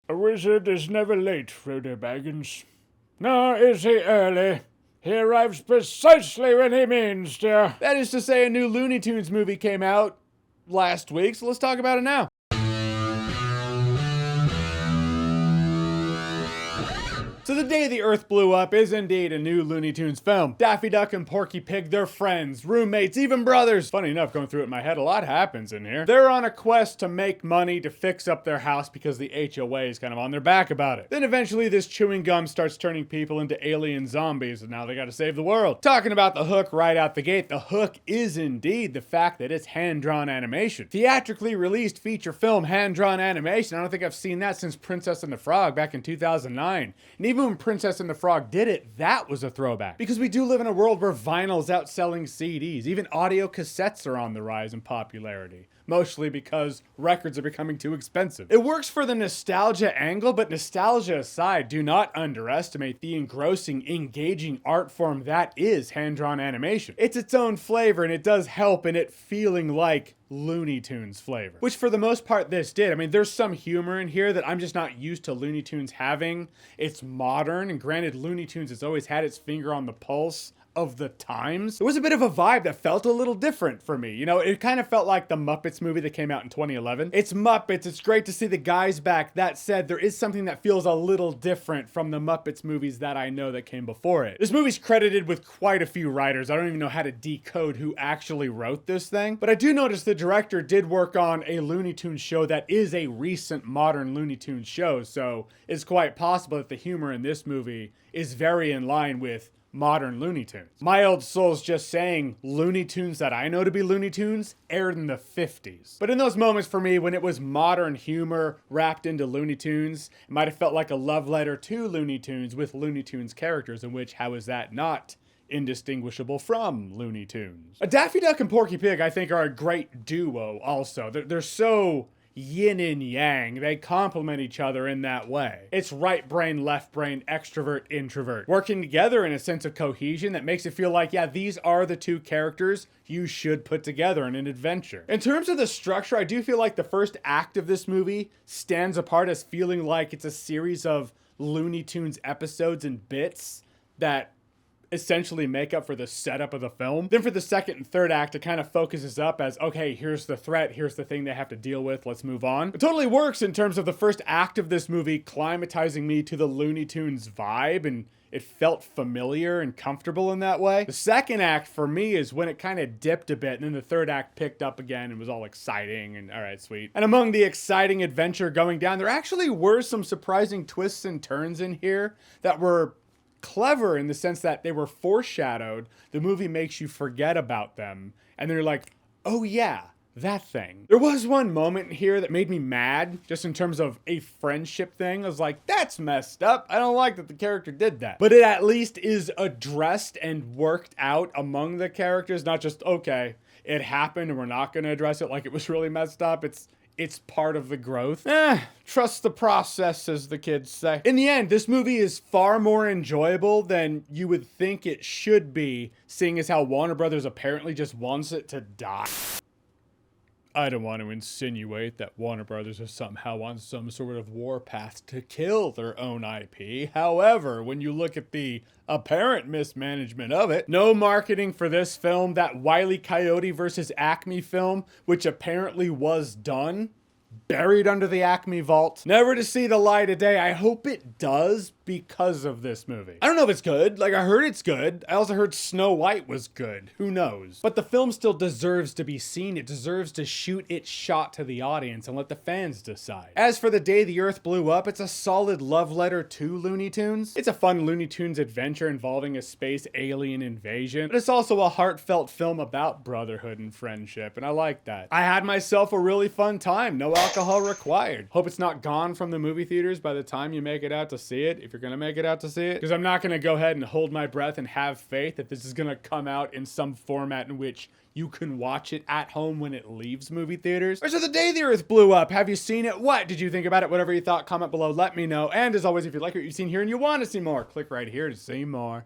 A wizard is never late, Frodo Baggins. Nor is he early. He arrives precisely when he means to. That is to say, a new Looney Tunes movie came out last week, so let's talk about it now. So the day the Earth blew up is indeed a new Looney Tunes film. Daffy Duck and Porky Pig, they're friends, roommates, even brothers. Funny enough, going through it in my head, a lot happens in here. They're on a quest to make money to fix up their house because the HOA is kind of on their back about it. Then eventually this chewing gum starts turning people into alien zombies, and now they gotta save the world. Talking about the hook right out the gate, the hook is indeed the fact that it's hand-drawn animation. Theatrically released feature film hand-drawn animation. I don't think I've seen that since Princess and the Frog back in 2009. And even when Princess and the Frog did it, that was a throwback. Because we do live in a world where vinyl's outselling CDs. Even audio cassettes are on the rise in popularity. Mostly because records are becoming too expensive. It works for the nostalgia angle, but nostalgia aside, do not underestimate the engrossing, engaging art form that is hand-drawn animation. It's its own flavor, and it does help in it feeling like Looney Tunes flavor. Which for the most part this did. I mean, there's some humor in here that I'm just not used to Looney Tunes having. It's modern, and granted, Looney Tunes has always had its finger on the pulse of the times. It was a bit of a vibe that felt a little different for me. You know, it kind of felt like the Muppets movie that came out in 2011. It's Muppets, it's great to see the guys back. That said, there is something that feels a little different from the Muppets movies that I know that came before it. This movie's credited with quite a few writers. I don't even know how to decode who actually wrote this thing, but I do notice the director did work on a Looney Tunes show that is a recent modern Looney Tunes show, so it's quite possible that the humor in this movie is very in line with modern Looney Tunes. My old soul's just saying Looney Tunes that I know to be Looney Tunes aired in the 50s. But in those moments for me when it was modern humor wrapped into Looney Tunes, it might have felt like a love letter to Looney Tunes with Looney Tunes characters, in which how is that not indistinguishable from Looney Tunes? A Daffy Duck and Porky Pig I think are a great duo also. They're so yin and yang. They complement each other in that way. It's right brain, left brain, extrovert, introvert, working together in a sense of cohesion that makes it feel like, yeah, these are the two characters you should put together in an adventure. In terms of the structure, I do feel like the first act of this movie stands apart as feeling like it's a series of Looney Tunes episodes and bits that essentially make up for the setup of the film. Then for the second and third act, it kind of focuses up as, okay, here's the threat, here's the thing they have to deal with, let's move on. It totally works in terms of the first act of this movie climatizing me to the Looney Tunes vibe, and it felt familiar and comfortable in that way. The second act for me is when it kind of dipped a bit, and then the third act picked up again and was all exciting and all right, sweet. And among the exciting adventure going down, there actually were some surprising twists and turns in here that were clever in the sense that they were foreshadowed. The movie makes you forget about them, and then you're like, oh yeah, that thing. There was one moment here that made me mad, just in terms of a friendship thing. I was like, that's messed up. I don't like that the character did that. But it at least is addressed and worked out among the characters, not just, okay, it happened and we're not going to address it like it was really messed up. It's part of the growth. Trust the process, as the kids say. In the end, this movie is far more enjoyable than you would think it should be, seeing as how Warner Brothers apparently just wants it to die. I don't want to insinuate that Warner Brothers is somehow on some sort of warpath to kill their own IP. However, when you look at the apparent mismanagement of it, no marketing for this film, that Wile E. Coyote versus Acme film, which apparently was done, buried under the Acme vault, never to see the light of day. I hope it does because of this movie. I don't know if it's good. Like, I heard it's good. I also heard Snow White was good. Who knows? But the film still deserves to be seen. It deserves to shoot its shot to the audience and let the fans decide. As for The Day the Earth Blew Up, it's a solid love letter to Looney Tunes. It's a fun Looney Tunes adventure involving a space alien invasion, but it's also a heartfelt film about brotherhood and friendship, and I like that. I had myself a really fun time. No alcohol required. Hope it's not gone from the movie theaters by the time you make it out to see it, if you're gonna make it out to see it, because I'm not gonna go ahead and hold my breath and have faith that this is gonna come out in some format in which you can watch it at home when it leaves movie theaters. So The Day the Earth Blew Up, have you seen it? What did you think about it? Whatever you thought, comment below, let me know. And as always, if you like what you've seen here and you want to see more, click right here to see more.